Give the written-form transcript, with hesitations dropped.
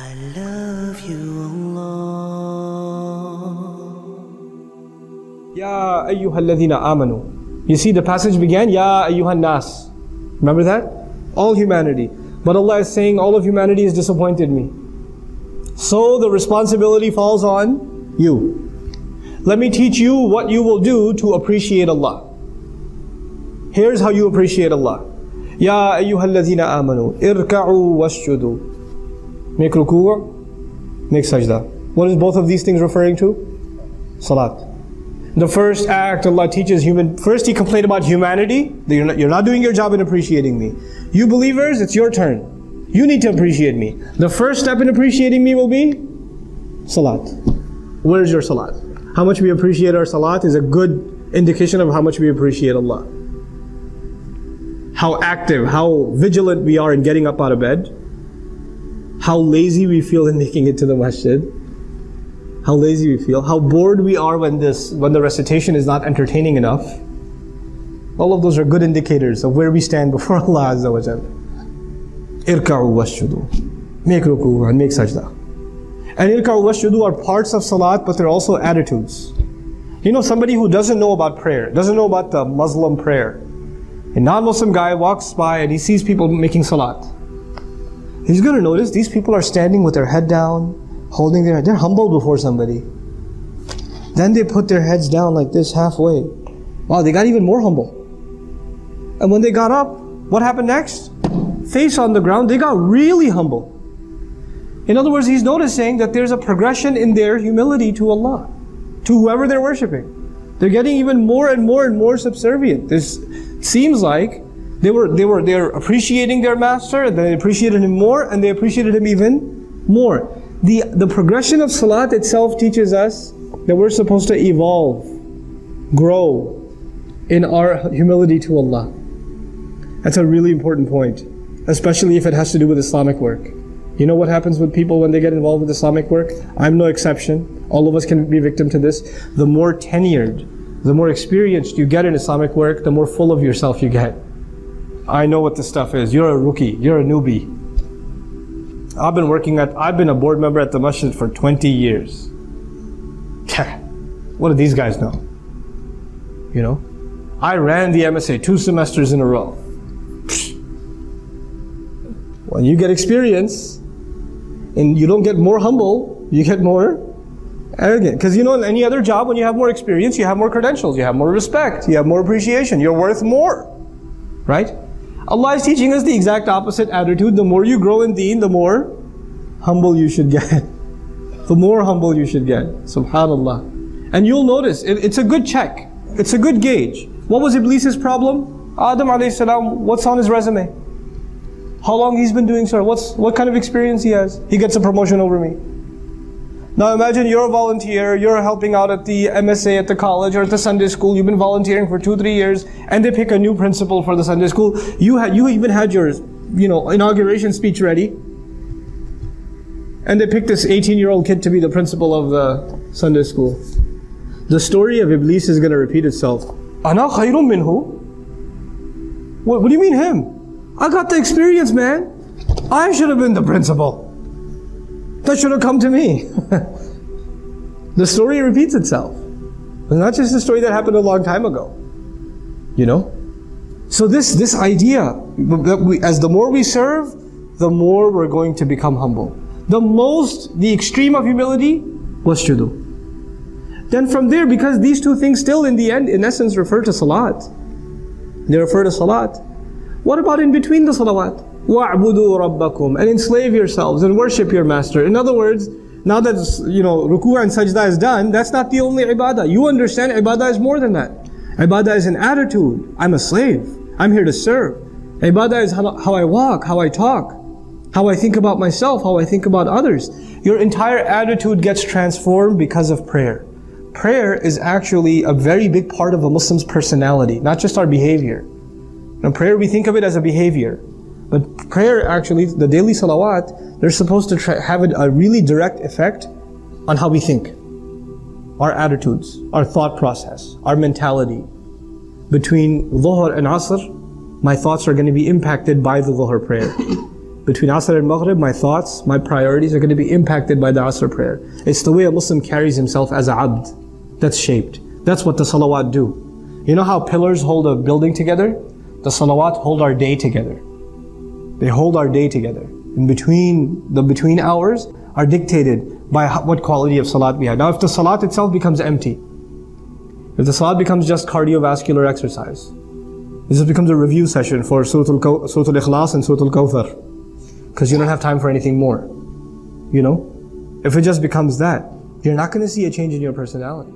I love you, Allah. Ya ayyuhalladhina amanu. You see the passage began, Ya ayyuhan nas. Remember that? All humanity. But Allah is saying all of humanity has disappointed me. So the responsibility falls on you. Let me teach you what you will do to appreciate Allah. Here's how you appreciate Allah. Ya ayyuhalladhina amanu. Irka'u wasjudu. Make ruku'ah, make sajda. What is both of these things referring to? Salat. The first act Allah teaches first He complained about humanity. You're not doing your job in appreciating me. You believers, it's your turn. You need to appreciate me. The first step in appreciating me will be salat. Where's your salat? How much we appreciate our salat is a good indication of how much we appreciate Allah. How active, how vigilant we are in getting up out of bed. How lazy we feel in making it to the masjid. How lazy we feel. How bored we are when the recitation is not entertaining enough. All of those are good indicators of where we stand before Allah Azza wa Jalla. Irka'u wasjudu. Make ruku'ah and make sajda. And irka'u wasjudu are parts of salat, but they're also attitudes. You know, somebody who doesn't know about prayer, doesn't know about the Muslim prayer. A non-Muslim guy walks by and he sees people making salat. He's going to notice these people are standing with their head down, holding their head. They're humble before somebody. Then they put their heads down like this halfway. Wow, they got even more humble. And when they got up, what happened next? Face on the ground, they got really humble. In other words, he's noticing that there's a progression in their humility to Allah, to whoever they're worshipping. They're getting even more and more and more subservient. This seems like they're appreciating their master, and they appreciated him more, and they appreciated him even more. The progression of salat itself teaches us that we're supposed to evolve, grow in our humility to Allah. That's a really important point, especially if it has to do with Islamic work. You know what happens with people when they get involved with Islamic work? I'm no exception. All of us can be victim to this. The more tenured, the more experienced you get in Islamic work, the more full of yourself you get. I know what this stuff is. You're a rookie. You're a newbie. I've been a board member at the masjid for 20 years. What do these guys know? You know? I ran the MSA 2 semesters in a row. When you get experience, and you don't get more humble, you get more arrogant. Because you know, in any other job, when you have more experience, you have more credentials, you have more respect, you have more appreciation, you're worth more. Right? Allah is teaching us the exact opposite attitude. The more you grow in deen, the more humble you should get. The more humble you should get. Subhanallah. And you'll notice, it's a good check. It's a good gauge. What was Iblis's problem? Adam alayhi salam, what's on his resume? How long he's been doing so? What kind of experience he has? He gets a promotion over me. Now imagine you're a volunteer, you're helping out at the MSA at the college or at the Sunday school, you've been volunteering for 2-3 years, and they pick a new principal for the Sunday school. You even had your inauguration speech ready, and they pick this 18-year-old kid to be the principal of the Sunday school. The story of Iblis is going to repeat itself. Ana khayrun minhu? What do you mean him? I got the experience, man. I should have been the principal. That should have come to me. The story repeats itself. It's not just a story that happened a long time ago. You know? So this idea, that as the more we serve, the more we're going to become humble. The extreme of humility was shudu. Then from there, because these two things still in the end, in essence, refer to salat. They refer to salat. What about in between the salawat? وَاعْبُدُوا رَبَّكُمْ, and enslave yourselves and worship your master. In other words, now that ruku'ah and sajda is done, that's not the only ibadah. You understand ibadah is more than that. Ibadah is an attitude. I'm a slave. I'm here to serve. Ibadah is how I walk, how I talk, how I think about myself, how I think about others. Your entire attitude gets transformed because of prayer. Prayer is actually a very big part of a Muslim's personality, not just our behavior. Now prayer, we think of it as a behavior. But prayer actually, the daily salawat, they're supposed to have a really direct effect on how we think. Our attitudes, our thought process, our mentality. Between dhuhr and asr, my thoughts are going to be impacted by the dhuhr prayer. Between Asr and Maghrib, my thoughts, my priorities are going to be impacted by the Asr prayer. It's the way a Muslim carries himself as a abd that's shaped. That's what the salawat do. You know how pillars hold a building together? The salawat hold our day together. They hold our day together. In between, the between hours are dictated by what quality of salat we have. Now if the salat itself becomes empty, if the salat becomes just cardiovascular exercise, this becomes a review session for Surah Al-Ikhlas and Surah Al-Kawthar, because you don't have time for anything more. You know? If it just becomes that, you're not going to see a change in your personality.